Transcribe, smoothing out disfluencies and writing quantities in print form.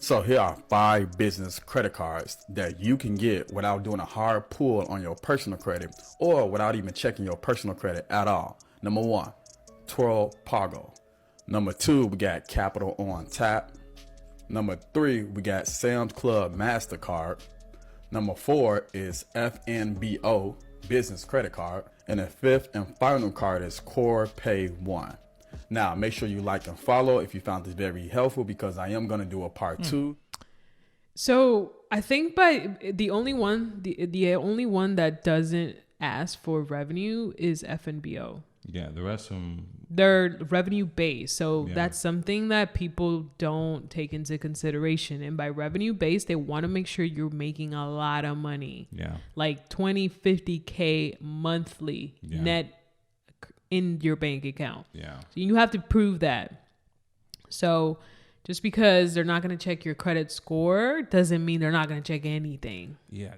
So here are 5 business credit cards that you can get without doing a hard pull on your personal credit or without even checking your personal credit at all. Number 1, Twirl Pago. Number 2, we got Capital on Tap. Number 3, we got Sam's Club MasterCard. Number 4 is FNBO Business Credit Card. And the 5th and final card is Core Pay One. Now, make sure you like and follow if you found this very helpful, because I am going to do a part 2. So I think the only one that doesn't ask for revenue is FNBO. Yeah, the rest of them, they're revenue based. So that's something that people don't take into consideration. And by revenue based, they want to make sure you're making a lot of money. Yeah. Like 20, 50K monthly net in your bank account. Yeah. So you have to prove that. So just because they're not going to check your credit score doesn't mean they're not going to check anything. Yeah.